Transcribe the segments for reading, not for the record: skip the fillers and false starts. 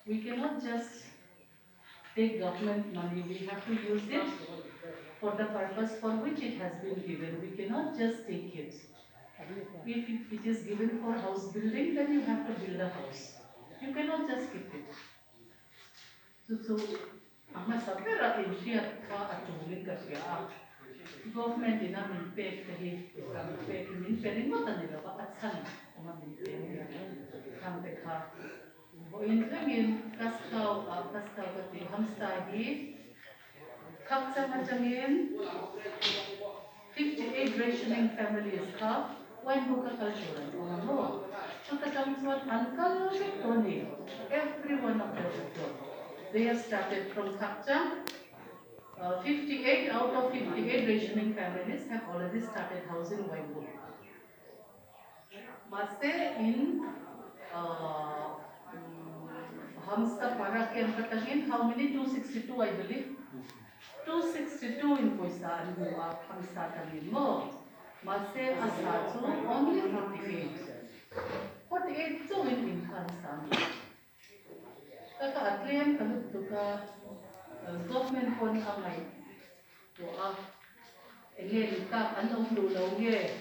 We cannot just take government money. We have to use it for the purpose for which it has been given. We cannot just take it. If it is given for house building, then you have to build a house. You cannot just keep it. So, amma sabera India ka atulin ka siya. Government ina min pek kahi kam pek min perin mo tanila ba atsan amma min pek kam dekha. O in kaskaw ka ti hamsta hi kaksa macangin 58 rationing families ka when buka culture mo. So the comes one uncle Tony. Every one of them. They have started from Kakcha. 58 out of 58 rationing families have already started housing Waibu. Maste in Hamsa Parakian Katangin, how many? 262, I believe. 262 in Poisa and Hamsa Tangin mo. Maste Asatu, only 48. 48 so in Hamsa. Kaka atlian kalut tuka government pon amay. To engel ka anong lulaw ye.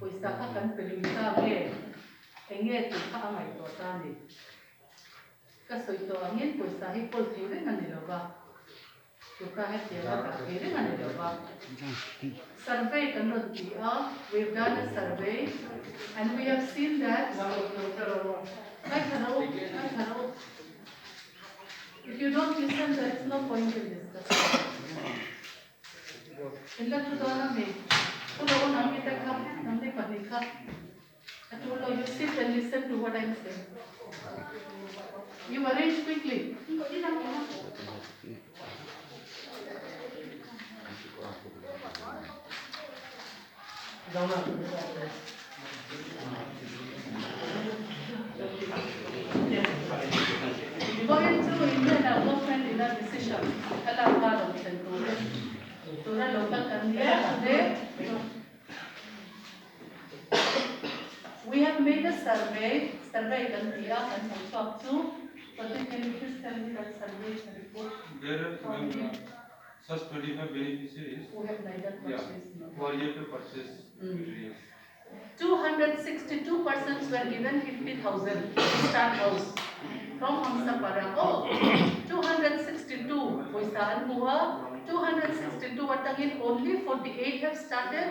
Poisa ka kan pelumita ye. Engel tu ka amay to tani. Kaso ito angin poisa hipol kire nganilo ba. Tuka hetela ka kire nganilo ba. Survey kanot dia. We've done a survey and we have seen that. If you don't listen, there is no point in discussing. Illa tu doa me. Kulo nami tekap, nami panikap. Atulo, you sit and listen to what I'm saying. You arrange quickly. Going through India development in a decision. To the local country, we have made a survey in India and also up to, but can you please tell me that survey report? There are such 25 beneficiaries who have neither purchased who are yet to purchase. 262 persons were given 50,000 to start house from Hamsa Para. Oh, 262 Poisaan Buha, 262 Watangin, only 48 have started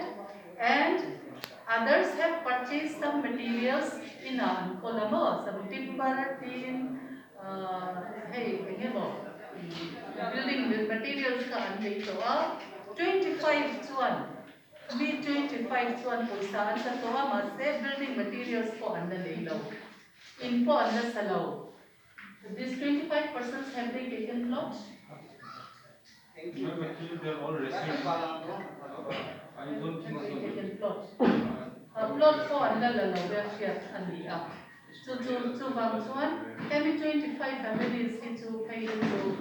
and others have purchased some materials in Kolamo, some timber, tin, building materials ka ante ito 25 chuan. Me 25 chuan Poisaan sa toa maste building materials po anda leilaw. In po anda salaw. These 25 persons have they taken plots? No, actually they are all residents. I don't think so. Taken plots. Plot po anda lalaw here andi up. To Bangsuan, every 25 families into pay into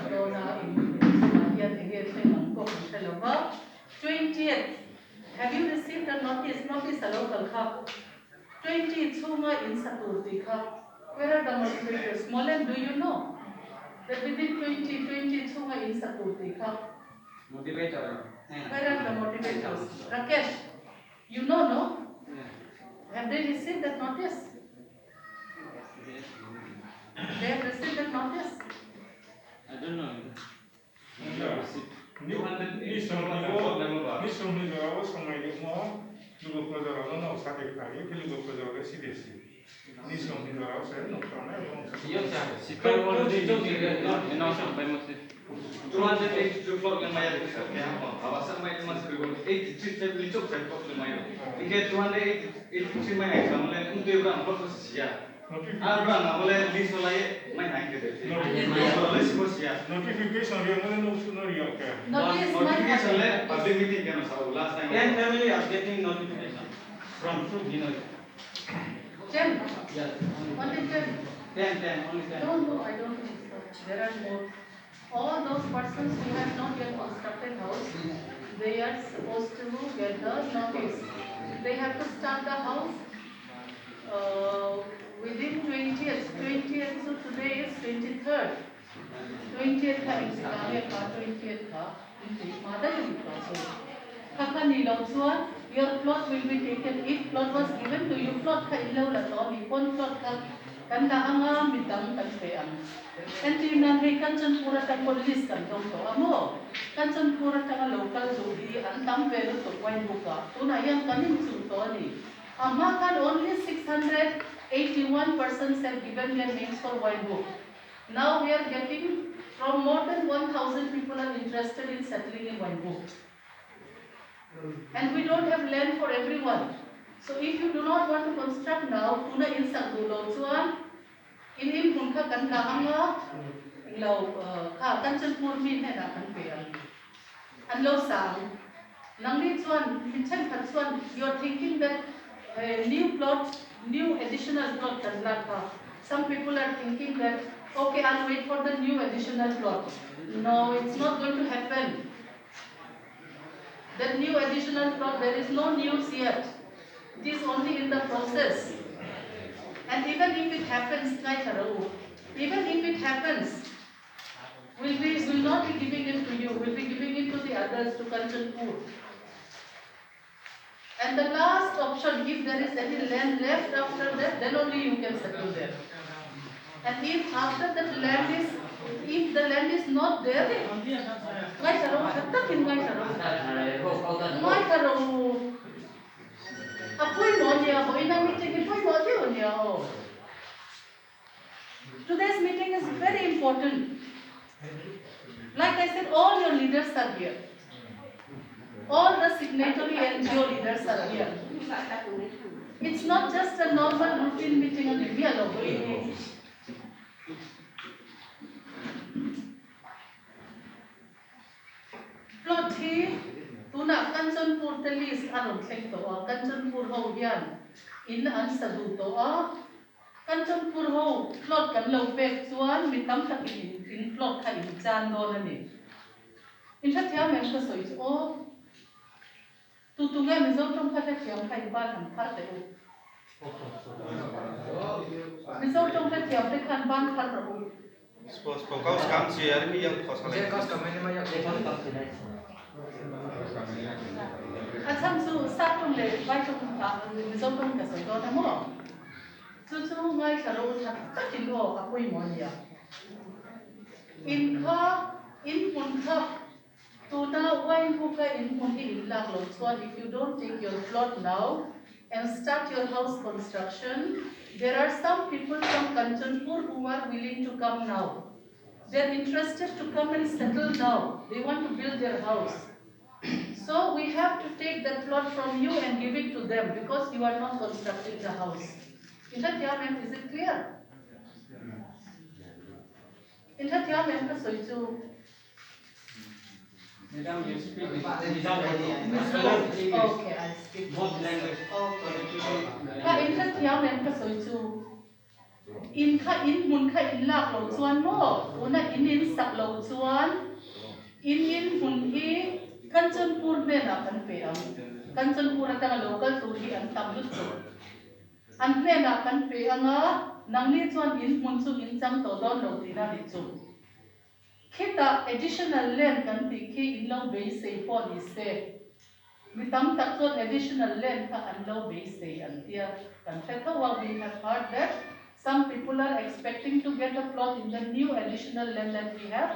Dona in Somalia again in Bangkok in Telova. 20th, have you received a notice? Notice a local cup. 20 Tsuma in Saturday cup. Where are the motivators? Molen, do you know? That within 20 Tsuma in Saturday cup. Motivator. Where are the motivators? Rakesh, you know, no? Have they received that notice? They have received that notice? I don't know. Notification public meeting last time. 10 family are getting notification from Dino. 10? Yes. Only 10? 10, only 10. No, I don't think so. There are more. All those persons who have not yet constructed house, they are supposed to get the notice. They have to start the house in Sikaria ka 28 ka in mother in plot so kakani law chuan your plot will be taken if plot was given to you plot ka ilaw la to ni pon plot ka kanda anga midang kan pe ang and you nan he kanchen pura ta police kan dong to amo kanchen pura ta local zodi an tam pe lo to wine buka tuna yang kanin chu to ni amma kan only 681 persons have given their names for wine book. Now we are getting from more than 1,000 people are interested in settling in wine book. And we don't have land for everyone. So if you do not want to construct now, tuna in Sangulo chuan in punka kan ka anga lo ka kan chen pur min he na kan pe an lo sang nang ni chuan min chen khat chuan you're thinking that new plot new additional plot kan la ka some people are thinking that okay I'll wait for the new additional plot no it's not going to happen that new additional plot there is no news yet it is only in the process. And even if it happens, even if it happens, will not be giving it to you, we'll be giving it to the others to Kanchanpur. And the last option, if there is any land left after that, then only you can settle there. And if after that land is, if the land is not there, Today's meeting is very important. Like I said, all your leaders are here. All the signatory NGO leaders are here. It's not just a normal routine meeting on India. Plot here, tuna Kanchanpur the list aron thleng to Kanchanpur ho hian in an sadu to Kanchanpur ho plot kan lo pek chuan mi tam tak in plot kha in chan don ani in tha thia mem ka soi o tu nge mi zo tom kha thia thiam khai ba kan phar te u mi zo tom kha thiam te khan ban phar ro Suppose kau sekarang sih hari ini yang kau salah. Acham su sa tum le vai tum ta mi zo tom ka soi do na mo chu ngai ka ro tha ta kin lo a pui mo nia in pun kha tu na wai ku ka in pun hi in la lo chuan if you don't take your plot now and start your house construction there are some people from Kanchanpur who are willing to come now they are interested to come and settle now they want to build their house so we have to take that plot from you and give it to them because you are not constructing the house is it clear? In that your member so to Madam, you speak okay, I speak both language. Okay. In that your member so to in mun kha in lak lo chuan mo una in sak lo chuan in mun hi Kanchanpur me na kan pe am Kanchanpur ata local tu hi an tam lu chu an ple na kan pe anga nangni chuan in mun chu in chang to don lo ti na ri chu khita additional land kan ti khi in lo be se po ni se mi tam tak chuan additional land ka an lo be se an tia kan tha we have heard that some people are expecting to get a plot in the new additional land that we have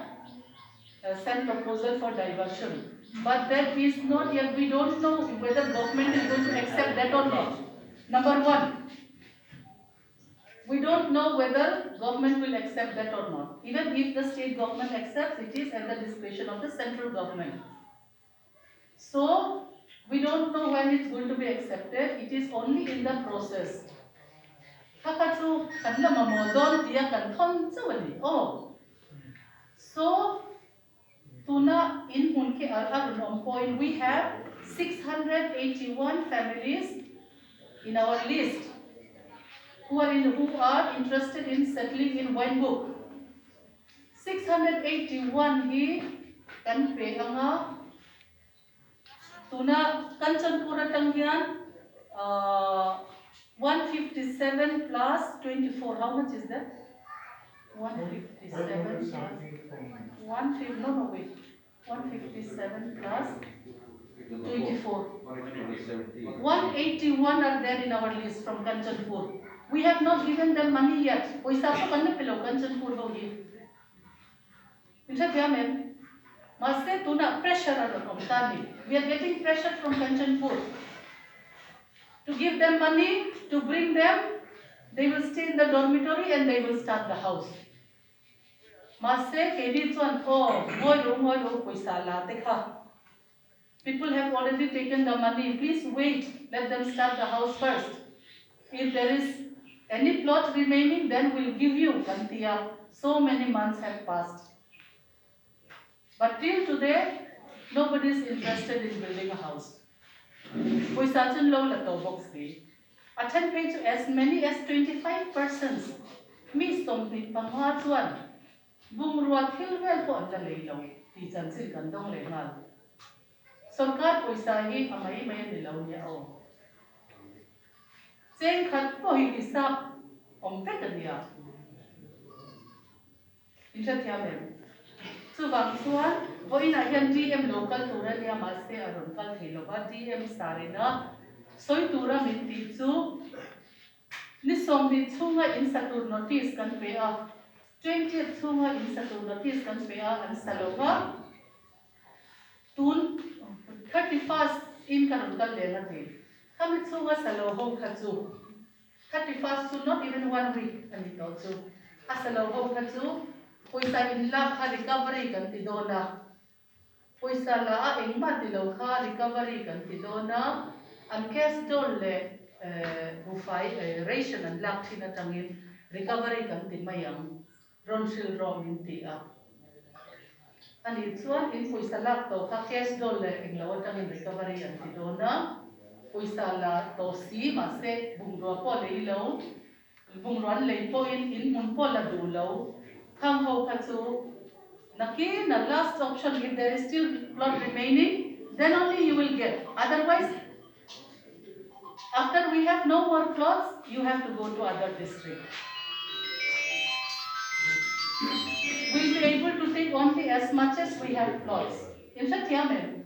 sent proposal for diversion but that is not yet we don't know whether government is going to accept that or not number 1 we don't know whether government will accept that or not even if the state government accepts it is at the discretion of the central government so we don't know when it's going to be accepted it is only in the process Kakatu kanla mamodon dia kan thon chawani oh so tuna in munke arun point we have 681 families in our list who are interested in settling in Windhoek 681 hi kan pe anga tuna Kanchanpur atangyan 157 plus 24 how much is that 157 157 plus 24. 181 are there in our list from Kanchanpur. We have not given them money yet. Paisa ko kanna pilo Kanchanpur hogi. Insa kya ma'am? Masse tuna pressure on Omtani. We are getting pressure from Kanchanpur to give them money, to bring them. They will stay in the dormitory and they will start the house. Masse kedi chuan ngoi lo paisa la te kha. People have already taken the money. Please wait. Let them start the house first. If there is any plot remaining, then we'll give you Kantiya. So many months have passed. But till today, nobody is interested in building a house. We certain low letter box day. Attend page as many as 25 persons. Me something pangwa chuan. Bung ruat hil wel po ang dalay law. Ti chan sil kandong le ngal. Sarkar paisa hi amai mai nilaw niya o. Cheng khat po hi isap om pet niya. Insa thia mem. Chu bang chuan hoina hian DM local tura niya maste aron kal thelo ba DM sarena soi tura min ti chu ni som ni chunga in satur notice kan pe a 20 chunga in satur notice kan pe a an salowa tun 31st in karon kal le na the kami chunga salo ho khachu 31st to not even 1 week ani to chu asalo ho khachu paisa in la kha recovery kan ti dona paisa la a engma ti lo kha recovery kan ti dona an case dol le bufai ration an lak thina tangin recovery kan ti mayam ronsil rom in ti a ani chuan in paisa lak to kha case dol le englo tangin recovery an ti dona paisa la to si ma se bungro po le lo bungron le po in mun po la du lo Come ho khatsu. Naki, the last option, if there is still plot remaining, then only you will get. Otherwise, after we have no more plots, you have to go to other district. We'll be able to take only as much as we have plots. In fact, Yamen.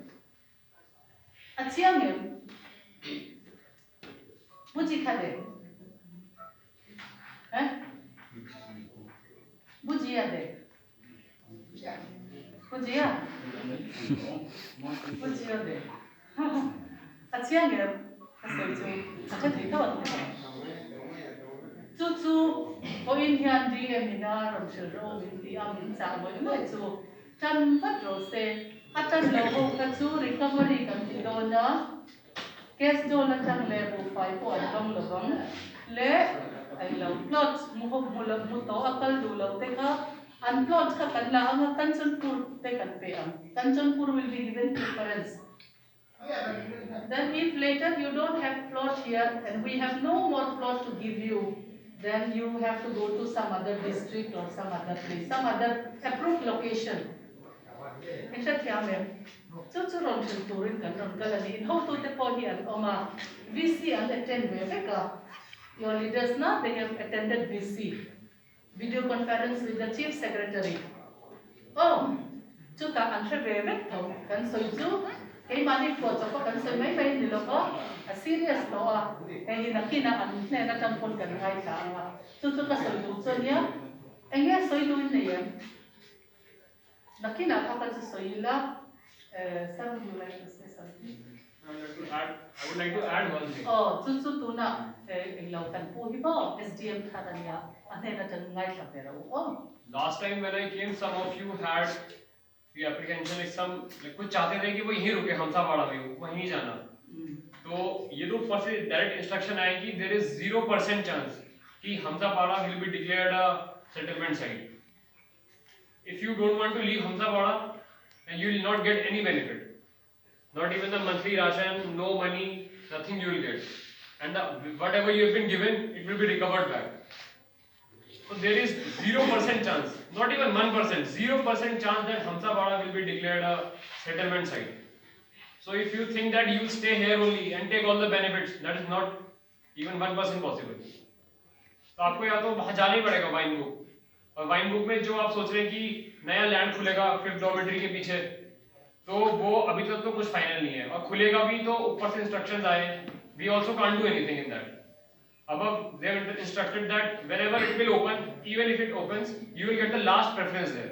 Achiamem. Buji khade. Bujia de. Bujia. Bujia de. Achiangem. Asoi chu. Acha thi thawat. Chu ko in hian DM ina rom shil ro min ti am in cha mo mai chu. Chan pat ro se. Atan lo ho ka chu recovery kan ti do na. Case do na chang le bu fai po long lo bang. Le ai lo plot mu ho mu lo mu to akal du lo te kha an plot kha kan la ang Kanchanpur te kan pe am Kanchanpur will be given preference. Then if later you don't have plot here and we have no more plot to give you, then you have to go to some other district or some other place, some other approved location. Insa thia mem chu ron thil turin kan ron kalani in ho tu te po hi an oma VC and attend ve ka. Your leaders now, they have attended VC, video conference with the Chief Secretary. Oh, chu ta answer ve tho kan soi chu cái mani po cho ko kan soi mai ni lo ko a serious lo a cái na kina an ne na tam pon kan ngai ta a chu ka soi du chu nia enge soi du ne yam na kina ka ka soi la sir, you like to say something? I would like to add one thing. Oh, chu tu na englo kan po hi bo SDM thadania ane na tan ngai ta pero oh Last time when I came, some of you had the apprehension like some like कुछ चाहते थे कि वो यहीं रुके हमसावाड़ा में वहीं जाना. तो ये तो ऊपर से डायरेक्ट इंस्ट्रक्शन आया कि there is 0% chance कि हमसावाड़ा will be declared a settlement site. If you don't want to leave हमसावाड़ा, then you will not get any benefit. Not even the monthly ration, no money, nothing you will get. And whatever you have been given, it will be recovered back. So there is 0% chance, not even 1%, 0% chance that Hamsapada will be declared a settlement site. So if you think that you stay here only and take all the benefits, that is not even 1% possible. तो आपको या तो जाना ही पड़ेगा wine को, और wine book में जो आप सोच रहे हैं कि नया लैंड खुलेगा 5th डॉर्मेट्री के पीछे, तो वो अभी तक तो कुछ फाइनल नहीं है, और खुलेगा भी तो ऊपर से इंस्ट्रक्शंस आए, we also can't do anything in that. Above they have instructed that whenever it will open, even if it opens, you will get the last preference there.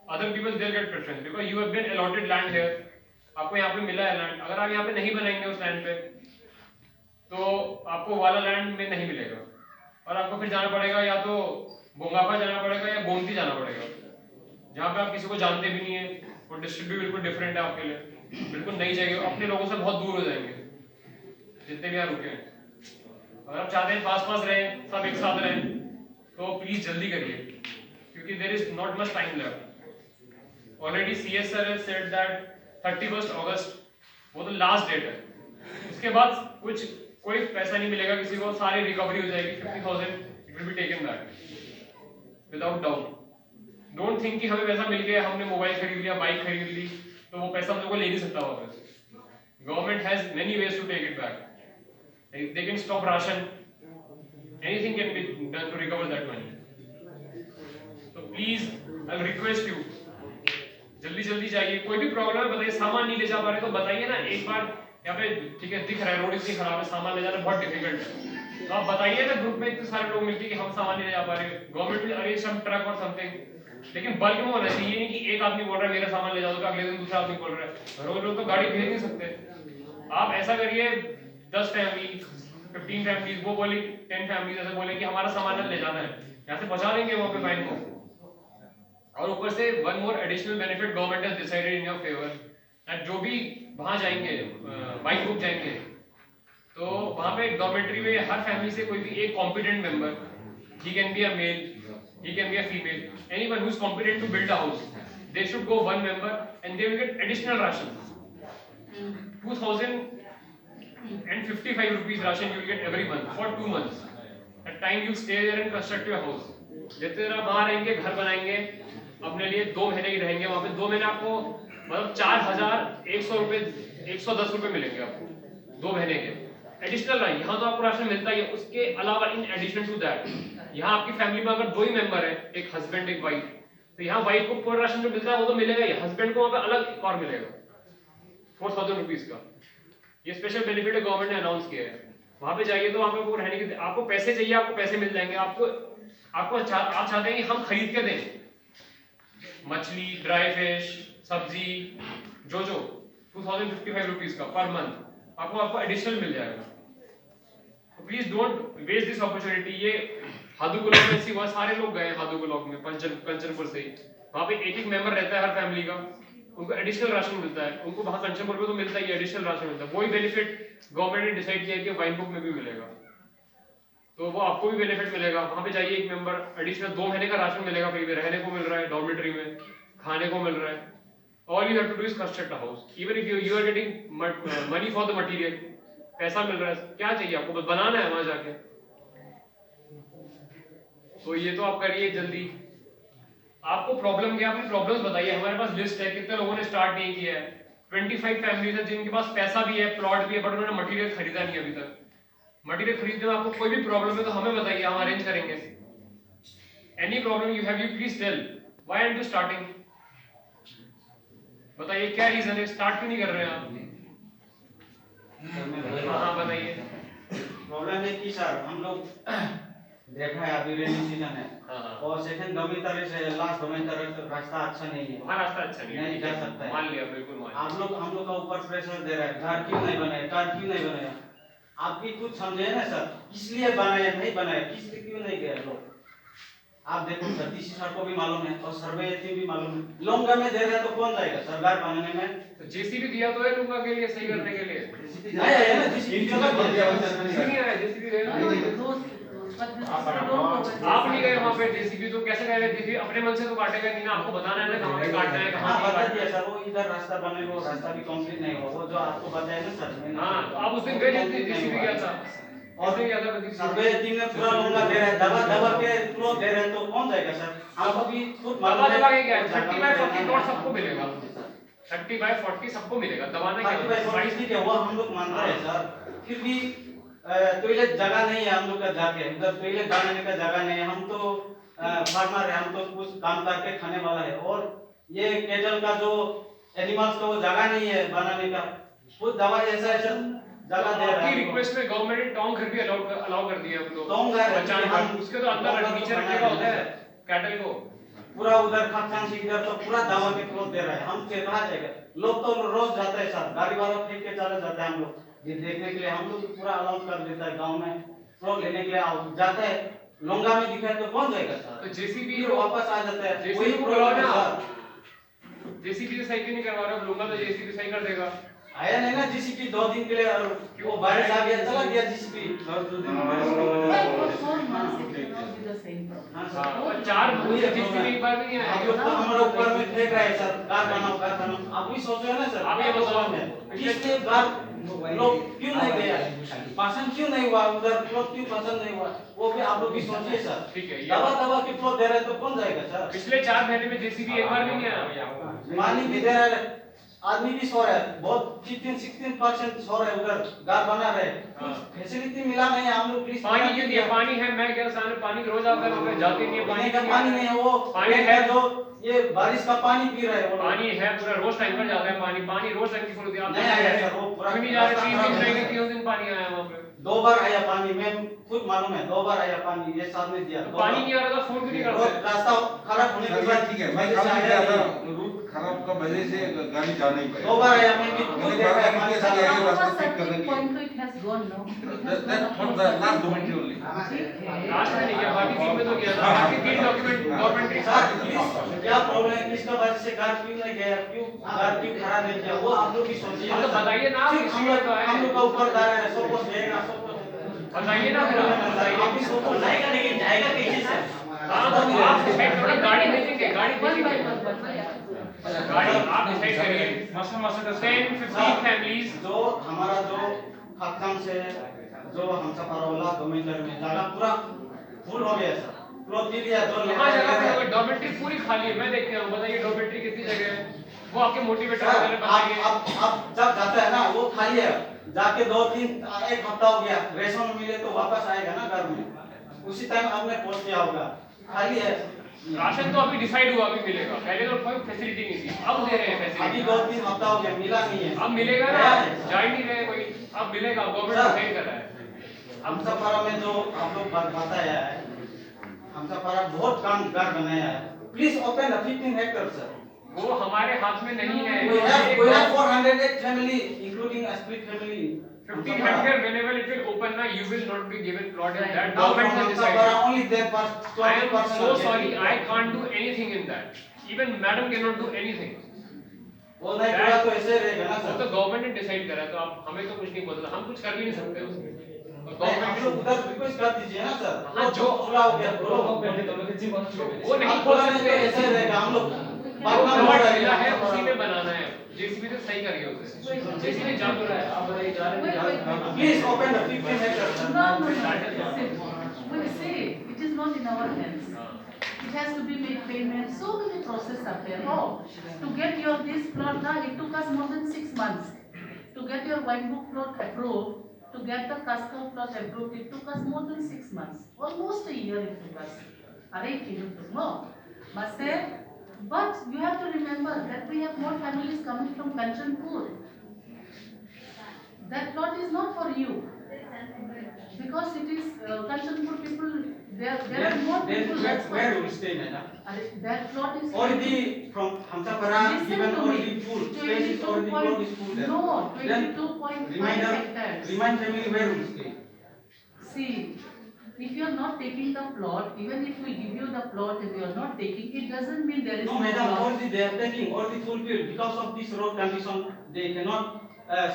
Other people they'll get preference because you have been allotted land here. आपको यहाँ पे मिला है land, अगर आप यहाँ पे नहीं बनाएंगे उस लैंड पे तो आपको वाला लैंड में नहीं मिलेगा, और आपको फिर जाना पड़ेगा या तो बोंगाफा जाना पड़ेगा या गोमती जाना पड़ेगा, जहाँ पे आप किसी को जानते भी नहीं है, वो डिस्ट्रिक्ट भी बिल्कुल डिफरेंट है आपके लिए, बिल्कुल नई जगह, अपने लोगों से बहुत दूर हो जाएंगे जितने भी यहाँ रुके हैं. अगर आप चाहते हैं पास रहें, सब एक साथ रहें, तो प्लीज जल्दी करिए क्योंकि there is not much time left. Already CS sir has said that 31 अगस्त वो तो लास्ट डेट है, उसके बाद कुछ कोई पैसा नहीं मिलेगा किसी को, सारी रिकवरी हो जाएगी. 50,000 it will be taken back without doubt. Don't think कि हमें पैसा मिल गया, हमने मोबाइल खरीद लिया, बाइक खरीद ली, तो वो पैसा हम लोग को ले नहीं सकता वापस. Government has many ways to take it back. They can stop ration. Anything can be done to recover that money. So please, I'll request you. जल्दी जाइए. कोई भी प्रॉब्लम है बताइए. सामान नहीं ले जा पा रहे तो बताइए ना एक बार. यहाँ पे ठीक है दिख रहा है रोड इतनी खराब है, सामान ले जाना बहुत डिफिकल्ट है, तो आप बताइए ना ग्रुप में इतने सारे लोग मिलके कि हम सामान नहीं ले जा पा रहे. Government will arrange some truck और समथिंग, लेकिन बल्क में होना चाहिए. नहीं कि एक आदमी बोल रहा है मेरा सामान ले जाओ तो अगले दिन दूसरा आदमी बोल रहा है. रोज लोग तो गाड़ी भेज नहीं सकते. आप ऐसा करिए 10 फैमिली 15 फैमिली, वो बोली 10 फैमिली ऐसे बोले कि हमारा सामान ले जाना है, यहाँ से पहुंचा देंगे वहाँ पे वाइन को. और ऊपर से one more additional benefit government has decided in your favour that जो भी वहाँ जाएंगे वाइन बुक जाएंगे तो वहाँ पे डॉर्मेट्री में हर फैमिली से कोई भी एक competent member, he can be a male, he can be a female, anyone who is competent to build a house, they should go one member and they will get additional ration 2,055 rupees ration you will get every month for 2 months. At time you stay there and construct your house. जितने देर आप वहाँ रहेंगे, घर बनाएंगे अपने लिए, 2 महीने की रहेंगे वहाँ पे, 2 महीने आपको मतलब 4,100 रुपए 110 रुपए मिलेंगे आपको 2 महीने के एडिशनल. यहाँ तो आपको राशन मिलता ही है, उसके अलावा इन एडिशन टू दैट यहाँ आपकी फैमिली में अगर 2 ही मेंबर है, एक हस्बैंड एक वाइफ, तो यहाँ वाइफ को पूरा राशन जो मिलता है वो तो मिलेगा ही, हस्बैंड को वहाँ पे अलग एक और मिलेगा 4,000 रुपीज का. ये स्पेशल बेनिफिट गवर्नमेंट ने अनाउंस किया है. वहां पे जाइए तो वहां पे वो रहने के, आपको पैसे चाहिए आपको पैसे मिल जाएंगे. आप चाहते हैं कि हम खरीद के दें मछली, ड्राई फिश, सब्जी, जो 2,055 रुपीज का पर मंथ आपको एडिशनल मिल जाएगा. तो please don't waste this opportunity. ये हादू ब्लॉक में हुआ, सारे लोग गए हादू ब्लॉक में कंचनपुर से, वहां पे एक मेंबर रहता है हर फैमिली का, उनको एडिशनल राशन मिलता है. उनको वहां कंचनपुर में तो मिलता ही है, एडिशनल राशन मिलता है. वही बेनिफिट गवर्नमेंट ने डिसाइड किया कि वाइन बुक में भी मिलेगा, तो वो आपको भी बेनिफिट मिलेगा. वहां पे जाइए एक मेंबर एडिशनल 2 महीने का राशन मिलेगा, फ्री में रहने को मिल रहा है, डॉर्मेट्री में खाने को मिल रहा है. All you have to do is construct a house. Even if you are getting money for the material, पैसा मिल रहा है, क्या चाहिए आपको, बस बनाना है वहां जाके. तो ये तो आप करिए जल्दी. आपको प्रॉब्लम क्या, अपनी प्रॉब्लम्स बताइए. हमारे पास लिस्ट है कितने लोगों ने स्टार्ट नहीं किया है. 25 फैमिलीज है जिनके पास पैसा भी है, प्लॉट भी है, बट उन्होंने मटेरियल खरीदा नहीं अभी तक. मटेरियल खरीदने में आपको कोई भी प्रॉब्लम है तो हमें बताइए, हम अरेंज करेंगे. Any problem you have, you please tell. Why are you starting, बताइए क्या रीजन है, स्टार्ट क्यों नहीं कर रहे हैं आप. हाँ बताइए. प्रॉब्लम है कि सर हम लोग देखा है अभी रेनी सीजन है, और सेकंड डोमेटरी से लास्ट डोमेटरी रास्ता अच्छा नहीं है, वहाँ रास्ता अच्छा नहीं जा सकता है. मान लिया, बिल्कुल मान लिया. आप लोग हम लोग का ऊपर प्रेशर दे रहे हैं, घर क्यों नहीं बनाया, घर क्यों नहीं बनाया. आप भी कुछ समझे ना सर, किस लिए बनाया नहीं बनाया, किस लिए क्यों नहीं गए लोग. आप देखो सर, डीसी सर को भी मालूम है और सर्वे एथी भी मालूम है. लोंगा में दे रहे हैं तो कौन जाएगा सरकार बनाने में. तो जेसीबी दिया तो है लोगों के लिए सही करने के लिए. नहीं है ना जेसीबी नहीं है जेसीबी गए आप नहीं गए वहाँ पे. जेसीबी तो कैसे गए, जेसीबी अपने मन से तो काटेगा नहीं ना, आपको बताना है ना कहाँ पे काटना है, कहाँ नहीं काटना है. सर वो इधर रास्ता बने, वो रास्ता भी कंप्लीट नहीं हुआ, वो जो आपको बताया ना सर. हाँ तो आप उस दिन गए जेसीबी गया था, और दिन गया था सर्वे टीम ने पूरा लोंगा दे रहा है, दबा के फ्लो दे रहे हैं, तो कौन जाएगा सर. आपको भी खुद दबा के क्या 30/40 प्लॉट सबको मिलेगा. 30/40 सबको मिलेगा, दबाना क्या 30/40 ठीक है वो हम लोग मानते हैं सर, फिर भी टॉयलेट जगह नहीं है हम लोग का जाके उधर टॉयलेट बनाने का जगह नहीं है। हम तो फार्मर है, हम तो कुछ काम करके खाने वाला है। और ये केटल का जो एनिमल्स का वो जगह नहीं है बनाने का। कुछ दवा ऐसा ऐसा जगह दे रहा आपकी है। रिक्वेस्ट में गवर्नमेंट ने टोंग घर भी अलाउ कर दिया अब तो। टोंग घर बचाने का उसके तो अंदर नीचे रखेगा होता है कैटल को। पूरा उधर खाचान से इधर तो पूरा दवा के फ्लोट दे रहा है। हम से कहाँ जाएगा? लोग तो रोज जाते हैं सर, गाड़ी वाला फेंक के चले जाते हैं। हम लोग ये देखने के लिए हम लोग पूरा अलाउ कर देता है गांव में फ्लोट लेने के लिए जाते हैं। लोंगा में दिखाए तो कौन जाएगा सर? तो जेसीबी फिर वापस आ जाता है। JCB वही को प्रॉब्लम है बुलाओ ना। सर। जेसीबी से सही क्यों नहीं करवा रहे हो? लूंगा तो जेसीबी सही कर देगा। आया नहीं ना जीसीपी 2 दिन के लिए और वो बारिश आ गया चला गया GCP. But for 4 months it will not be the same problem. हाँ हाँ, सर। और 4 जेसीबी एक बार भी नहीं आप आया। लोग तो हमारे ऊपर में फेंक रहे हैं सर, कार बनाओ। आप भी सोचो है ना सर, आप ये क्या बताओ। प्रॉब्लम है? इसलिए बार लोग क्यों नहीं गया? पसंद क्यों नहीं हुआ? उधर प्लॉट क्यों पसंद नहीं हुआ? वो भी आप लोग भी सोचिए सर। ठीक है, ये- दवा के प्लॉट दे रहे हैं तो कौन जाएगा सर? पिछले 4 महीने में जेसीबी एक बार भी नहीं आया। पानी भी दे रहे हैं, आदमी भी सो रहा है, बहुत 15-16% सो रहे हैं उधर, घर बना रहे हैं। हाँ। फैसिलिटी मिला नहीं है। हम लोग प्लीज पानी क्यों दिया? पानी है, मैं क्या सामने पानी रोज आता है, वहाँ जाते नहीं है पानी पानी का पानी नहीं है। वो पानी पेड़ है। जो ये बारिश का पानी पी रहे हैं वो लोग। पानी है पूरा, रोज टैंकर जाता है पानी रोज टैंकी फुल होती है। आप नहीं आया सर, वो पूरा क्यों नहीं जा रहे? 3 दिन रास्ता रहेंगे, 3 दिन पानी आया वहाँ पे। 2 बार आया पानी, मैं खुद मालूम है 2 बार आया पानी, ये साथ में दिया। तो पानी नहीं आ रहा था, फोन क्यों नहीं वो करते? रास्ता खराब होने के बाद ठीक है, मैं वजह से कल भी आया गया था, नहीं। रूट खराब का वजह से गाड़ी जा नहीं पाई। 2 बार आया, मैं भी खुद मैंने देखा है कहा पानी कि चला ये गया। रास्ता Over ठीक करने certain के point it has gone now. It has that gone for up the to last certain document only. ठीक है। लास्ट में नहीं किया, बाकी 3 में तो किया था। बाकी 3 डॉक्यूमेंट गवर्नमेंट के सर प्लीज क्या प्रॉब्लम है? किसका वजह से घर क्यों नहीं गया? क्यों घर क्यों खराब नहीं किया? वो आप लोग भी सोचिए। हाँ, तो बताइए ना, आप सिर्फ इसी में तो आए। हम लोग का ऊपर दायरा है, सब कुछ देगा, सब कुछ बताइए ना फिर आप, बताइए। आप भी सोचो, जाएगा लेकिन जाएगा कैसे सर? हाँ, तो आप डिसाइड करो, गाड़ी भेजेंगे, गाड़ी One by भेजेंगे। one, one by one. गाड़ी आप डिसाइड करिए। 10-15 फैमिलीज जो हमारा जो खातम से जो हमसे परवला डोमेंटर में जगह पूरा फुल हो गया सर। प्लॉट भी दिया जो कहाँ जगह पे होगा? डॉर्मेट्री पूरी खाली है, मैं देख के आऊँ। बताइए डॉर्मेट्री कितनी जगह है? वो आपके मोटिवेटर सर वगैरह बताइए। आप जब जाते हैं ना वो खाली है, जाके 2-3 एक हफ्ता हो गया, रेशन मिले तो वापस आएगा ना घर में, उसी टाइम आपने पहुंच गया होगा, खाली है। राशन तो अभी डिसाइड हुआ, अभी मिलेगा। पहले तो कोई फैसिलिटी नहीं थी, अब दे रहे हैं अभी फैसिलिटी। 2-3 हफ्ता हो गया, मिला नहीं है। अब मिलेगा ना, गया है। जा ही नहीं रहे कोई। अब मिलेगा, गवर्नमेंट सर। डिसाइड कर रहा है। हमसा पारा में जो आप लोग बताया है, हमसा पारा बहुत काम घर बनाया है। Please open the 15 Hector sir. वो हमारे हाथ में नहीं है। We have 408 family including a split family. 15 hectare, whenever it will open now, you will not be given plot in that. Now Government from has Hamsa decided. Para only that I am 20% so are sorry, getting. I can't do anything in that. Even madam cannot do anything. वो नहीं पूरा तो ऐसे रहेगा ना वो sir. तो government ने डिसाइड करा है, तो आप हमें तो कुछ नहीं बोलना, हम कुछ कर भी नहीं सकते उसमें। और नहीं, आप लोग गवर्नमेंट उधर रिक्वेस्ट कर दीजिए ना सर। हाँ, जो खुला हो गया वो नहीं आप खोल खुला नहीं तो सकते। ऐसे रहेगा। हम लोग जो बात ना प्लॉट हो मिला है रहा उसी में बनाना है। जेसीबी से सही करिए उसे। जेसीबी जान रहा है, आप बताइए जा रहे हैं। Please open the 15 hectares sir. No, no, no. We see, it is not in our hands. It has to be made payment. So many processes are there. Oh, to get your this plot now, it took us more than 6 months. To get your wine book plot approved, to get the Cusco plot approved, it took us more than 6 months. Almost a year it took us. No. Must say, but you have to remember that we have more families coming from Kanchanpur. That plot is not for you. Because it is Kanchanpur people, there are more people. that's why. where will stay now? That plot is. Already from Hamsa Para Listen given to me. already full. Space is already plot is full there. No, Then 22.5 reminder, hectares. remind family where will stay. See, if you are not taking the plot, even if we give you the plot and you are not taking, it doesn't mean there is No, madam, plot. already they are taking already fulfilled because of this road condition. They cannot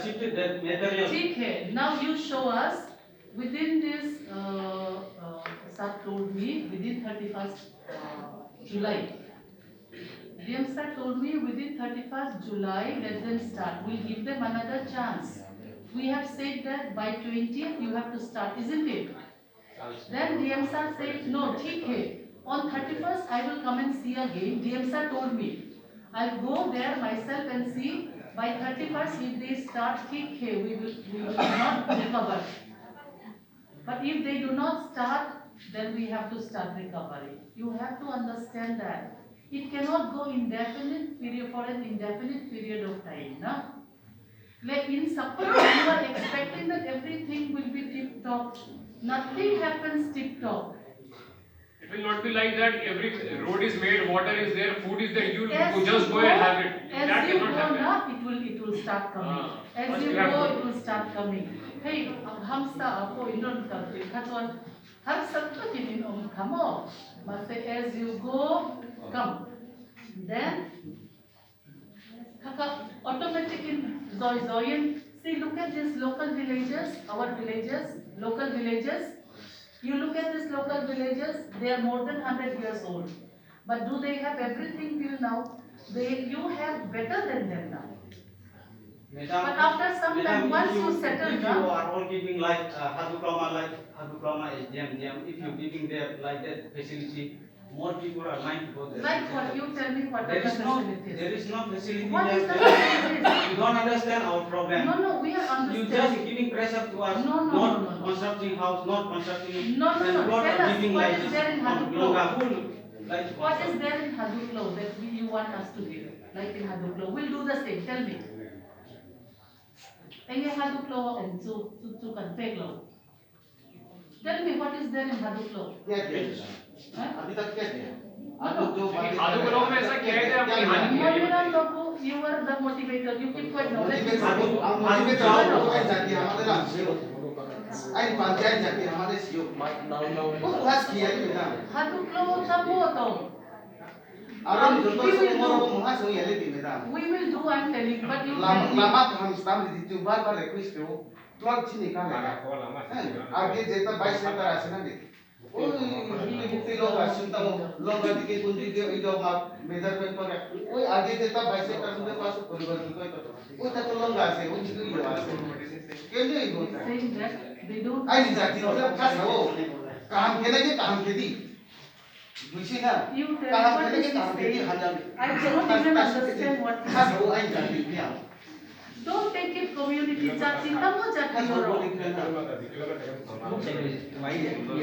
shift the material. ठीक है, now you show us within this, sir told me within 31st July. DM sir told me within 31st July let them start. We'll give them another chance. We have said that by 20th you have to start, isn't it? Then DM sir said no, ठीक है. On 31st I will come and see again. DM sir told me I'll go there myself and see. By 31st if they start, ठीक है, we will not recover. But if they do not start, then we have to start recovery. You have to understand that it cannot go indefinite period for an indefinite period of time. No? Like in suppose you are expecting that everything will be tip top. Nothing happens tip top. It will not be like that. Every road is made, water is there, food is there. You As just you go and have it. as That you cannot go happen. now, it will start coming. As first you you have go, to- it will start coming. Hey, hamsta apo inon country. Katwan, har sabta kinin kamo. But say as you go, come. Then, kaka automatic in Zoyan. See, look at these local villages, our villages, local villages. You look at these local villages, they are more than 100 years old. But do they have everything till now? You have better than them now. Madam, But after some time, madam, once if you settle if you down, are all giving like Haduklama is GM, if you giving them like that facility, more people are going to go there. like what you tell me what There are the is no, facilities? there is no facility What is the there. facilities? You don't understand our problem. No, we are You just understanding. giving pressure to us, No, not constructing house, not constructing. No, and tell God are us giving what like is this there in on Haduklo? Longa, like What is there in Haduklo that you want us to give? Like in Haduklo, we'll do the same. Tell me. Enge Haduklo and to Peglo. Tell me what is there in Haduklo? क्या किया अभी तक क्या किया आप लोग जो बातें कर आलू रहे हैं, करो में ऐसा किया है क्या आपने किया? हानि किया है? Motivator Babu, you are the motivator. You keep quite knowledge. Motivate आपको आप मोटिवेट आओ आई जाती है हमारे नाम से आई पंचायत जाती है हमारे सीओ वो क्लास किया है बेटा Haduklo tapo to. अरे जो तो सब मोरो महा सो ये लेती बेटा We will do, I'm telling, but you Lama tell me. Lama हम स्टाम दी तू बार रिक्वेस्ट करो तो आप चीज निकाल आगे जेता 22 सेंटर आसे ना देख ओ ये लोग सुनता हूं लोग के कुंजी के इधर आप मेजरमेंट पर ओ आगे जेता 22 सेंटर मुझे पास परिवर्तन कोई ओ तक लोग आसे वो जी को आसे के लिए ही होता है Saying that they don't. आई जाती मतलब खास हो काम के लगे काम के दी बुझी ना You tell काम what के is लगे he काम के दी saying? हजार I cannot even understand what he खास is हो saying. आई जाती है Don't take it community jati, tamo jati खास हो yoro.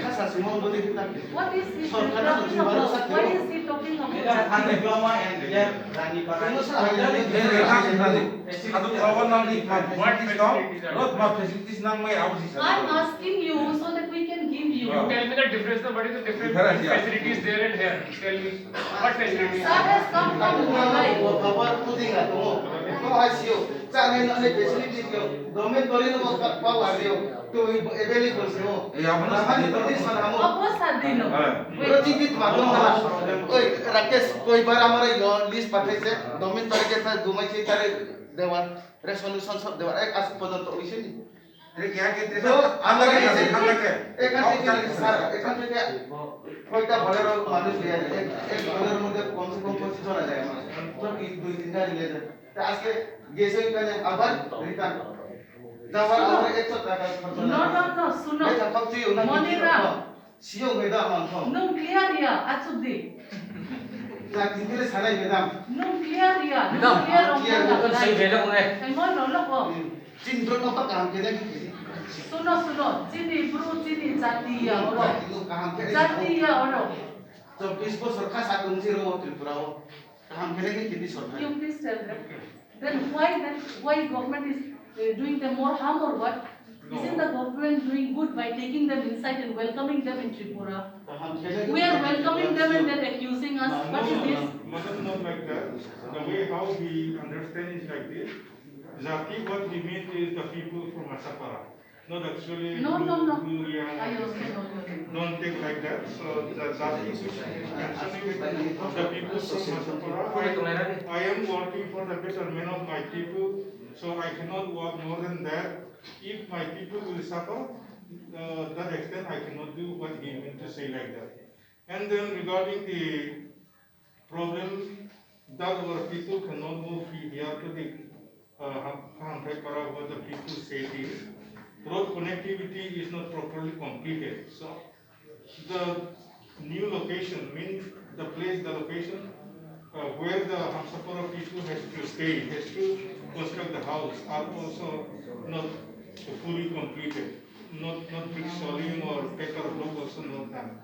खास असमो बोले कितना What is he सरकार talking about? Why is he talking about Madam, jati? Haduklama and here Rani Para. Ano sa ayun What facilities are I'm asking you so that we can give you. You tell me the difference. Now, what is the difference Difference, between yeah. facilities there and here? Tell me. What facilities? Sir has come from Mumbai. खबर पुदिंग आतो तो आसियो चाने नले facility को government करे no पाव आदियो तो available से हो हमारी प्रदेश में हम Opo sadino. प्रतिदिन मालूम है ओए राकेश कोई बार हमारे यो लिस्ट पाठे से गवर्नमेंट पर के था घुमाई से तारे देवा रेजोल्यूशन सब देवा एक आज पर्यंत ओइसे नहीं तो আমরা কি আছে এখান থেকে স্যার এখান থেকে কয়টা বলেরো মানুষ লিয়া যায় এক বলের মধ্যে কমসে কম 25 জন যায় আমার তো কি দুই তিন গাড়ি লিয়ে যায় তো আজকে গেছে ওখানে আবার রিটার্ন যাওয়ার আমার 100 টাকা খরচ No, suno. এটা ভাবছি ওনা Monira. সিও গেদা মানফ Nung clear ya, atsudi. যা কিনলে সারাই Gedam Nung clear ya, nung Madam, clear clear, ongka bukan na. saya beda, Ay mo no loko. চিন্তা তো কাম কে দেখি Suno, chini bro, chini jati ya oro. কাম কে Jati ya oro. 24 বছর খাস আগুন ছিল ত্রিপুরাও কাম কে দেখি কিদি সরকার You please tell them. Then why government is doing them more harm or what? Isn't the government doing good by taking them inside and welcoming them in Tripura? We are welcoming them and they're accusing us. What is this? Madam, not like that. The way how we understand is like this. Zaki, what we mean is the people from Asapara. Not actually No. Blue Yang. I also know your name. Don't take like that. So the Zaki is mentioning the people from Asapara. I am working for the betterment of my people, so I cannot work more than that. If my people will suffer, that extent I cannot do what he meant to say like that. And then regarding the problem that our people cannot move here to the Hamtaipara where the people say is, road connectivity is not properly completed. So the new location means the location where the Hamsapara people has to stay, has to construct the house, are also not fully completed. not big sewing or paper look also not done.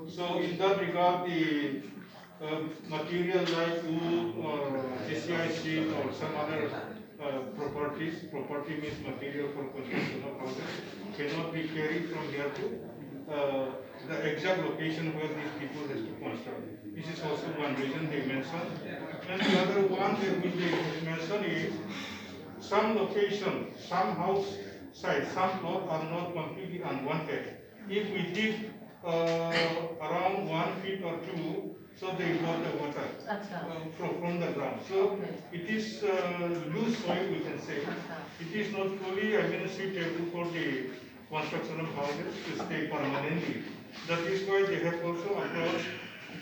So in that regard, the material like wood or JCI sheet or some other property means material for construction of houses, cannot be carried from here to the exact location where these people has to construct. This is also one reason they mentioned. And the other one that which they mentioned is some location, some house sites, some plots are not completely unwanted. If we dig around 1 feet or 2, so they got the water from the ground. So it is loose soil, we can say. It is not fully, suitable for the construction of houses to stay permanently. That is why they have also approached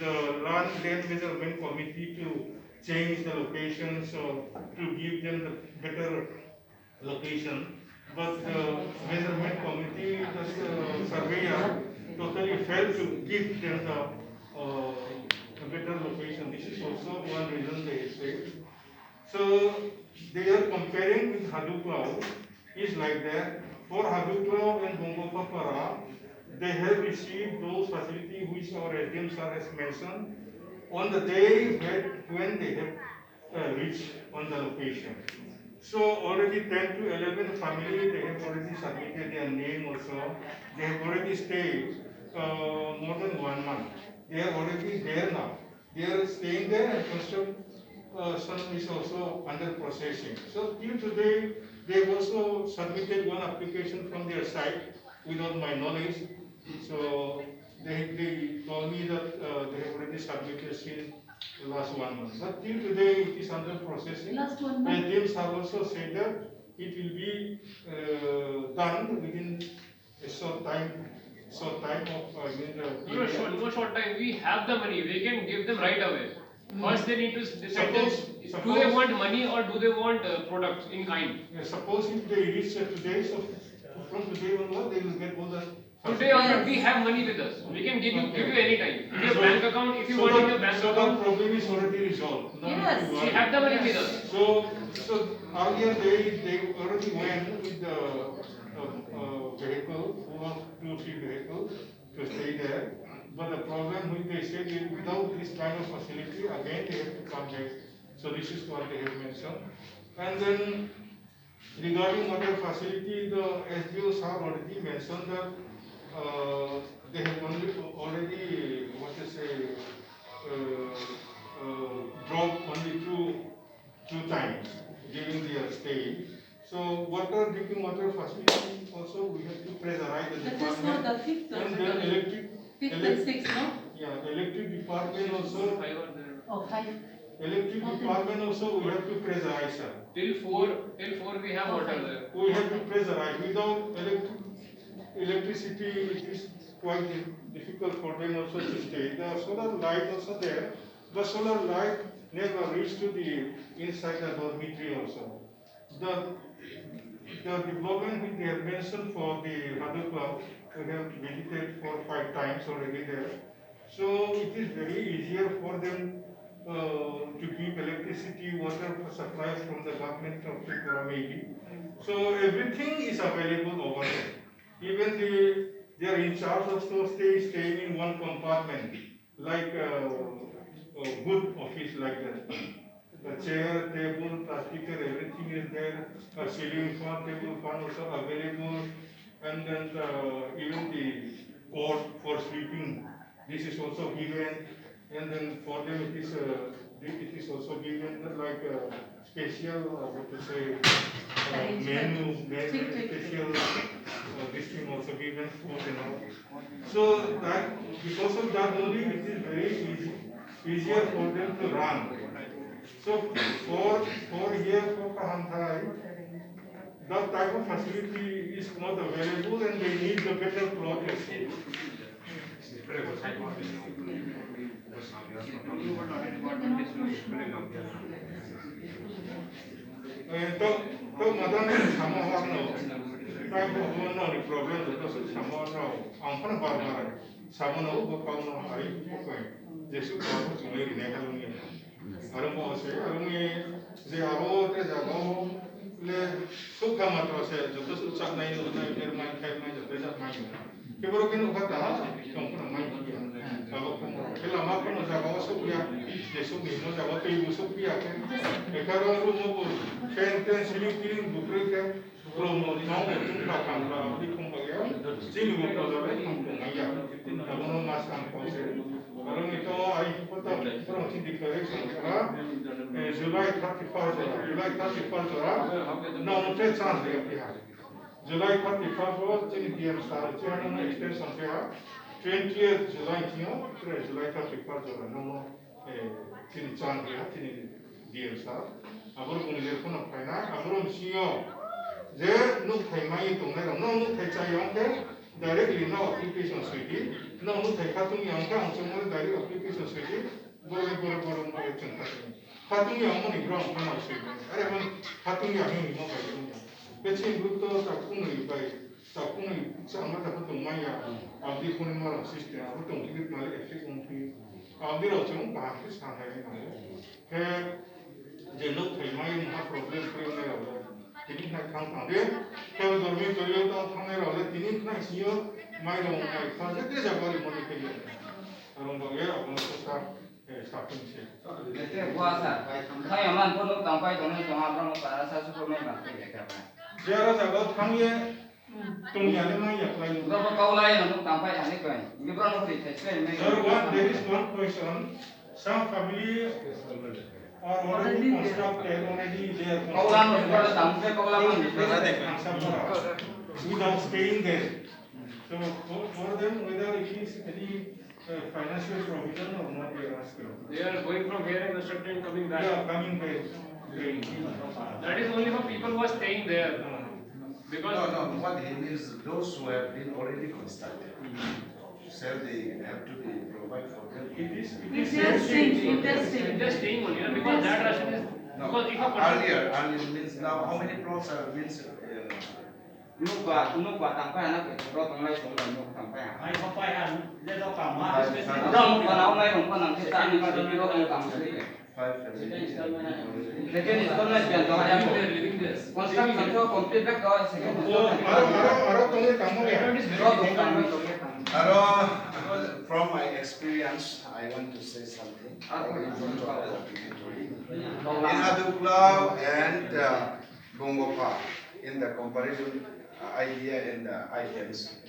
the land measurement committee to change the location, so to give them the better location. But the measurement committee, the surveyor, totally failed to give them a better location. This is also one reason they say. So they are comparing with Haduklau, is like that. For Haduklau and Bongopapara, they have received those facilities which our SDM sir has mentioned on the day when they have reached on the location. So already 10 to 11 families, they have already submitted their name also. They have already stayed more than 1 month. They are already there now. They are staying there and construction is also under processing. So till today, they have also submitted one application from their side without my knowledge. So they told me that they have already submitted since last 1 month. But till today, it is under processing. Last 1 month. And James have also said that it will be done within a short time of No short time. We have the money. We can give them right away. First, they need to decide. Do they want money or do they want products in kind? Suppose if they reach today, so from today onward, they will get all the. Today onward, we have money with us. We can give you any time. If your bank account, if you want in your bank so account. the problem is already resolved. Yes. We have the money with us. So earlier they already went with the vehicle, 2-3 vehicles to stay there. But the problem which they said is without this kind of facility, again they have to come back. So this is what they have mentioned. And then regarding other facility, the SDOs have already mentioned that they have already what to say dropped only two times during their stay. So drinking water facility also we have to pressurize the That is department. not the fifth. And then Fifth and sixth, no? yeah, electric department also. 5 are there. Oh, 5. Electric department also we have to pressurize, sir. Till 4 we have water there. We have to pressurize. Without electricity, it is quite difficult for them also to stay. The solar light also there. The solar light never reached to the inside the dormitory also. The development which they have mentioned for the Hadu Club, we have visited 4 or 5 times already there. So it is very easier for them to give electricity, water supply from the government of Tripura maybe. So everything is available over there. Even they are in charge of staying in one compartment, like a good office like that. The chair, table, plastic, everything is there. A ceiling fan, table fan also available, and then even the cord for sleeping. This is also given, and then for them it is also given like a special what to say menu, special this thing also given food and all. So that because of that only it is very easier for them to run. So for here for Kahanthai, that type of facility is not available and they need the better plot. तो Madan सामोहर no type भवन no problem तो सामोहर no आंफन बार सामोनो बकाव no high कोई जेसु बाबू तुम्हें Rinne खालुनी आरंभ होसे आरंभ जे आरो ते जागाव ले सुखा मात्र से जो तो सुख नहीं होना है फिर मैं खाई मैं जो पैसा नहीं होना केवल कि नुका ता क्यों को मैं किया अब फिर लम्बा को न जागा सुख या ये सुख नहीं न जागा तो ये सुख भी आके एक बार रूम को फैन सीलिंग बुकरे के रूम में नाव में तुम का काम का अभी तुम बगैर सीलिंग में को जावे हम को नहीं या अब उन्होंने मास काम को से और itu आई पता पूरा चीज डिक्लेरेशन का जुलाई 31 no no chance de que July 31 was in the start channel extension पे 20th July थियो फिर July 31 no no tin chance de tin dia start अब लोग उन्हें लेकर ना पाना अब लोग सीओ जे नुक थाई माई तो नहीं ना नुक थाई चाहिए के directly no application सुई no नुक थाई खातुम yang का हम चुम्बल direct application सुई बोले चंता खातुम yang मन इब्राहिम को ना सुई अरे मन खातुम yang ही मो भाई बेचे ग्रुप तो ताकुंग भाई Takung sama dapat tumanya abdi kuning marang sistem aku tung hidup malik efek mungkin abdi rocong bahas sampai ini ke jenuk terima yang mah problem problem ada jadi nak kang dia kalau dormi toriyo to thangnya ada ini nak sio mai dong mai fase dia jaga di mana kerja orang bagi orang susah starting sih Itu puasa. Saya man pun nuk tampai dong ni cuma orang para saya suka main mati ya. Jara jaga thangnya tungnya ni mai ya lain Berapa kau lain nuk tampai ane kau ni. Ini berapa kali saya main. there is one question some family are already constructed already there Kau lain berapa tampai kau lain. without staying there so for them whether it is any financial provision or not they are asking They are going from here and constructing and coming back. yeah coming back That is only for people who are staying there. Because No, what he means, those who have been already constructed, so they have to be provided for them. Interesting. just staying only, because that ration is No, because if a person earlier means now how many plots are means Nuk buat tampai anak itu. Berapa tong lain sudah nuk tampai. आई पापा यार ले दो काम मार Orang bukan awak lain bukan nanti tak ni kalau di orang tampai. 5 families? Lekin installment biar kau ada construction tu complete dah kau second. so aro tungnya kamu ya Berapa bukan itu. From my experience, I want to say something. In Aduklau and Bungopa, in the comparison idea and the items,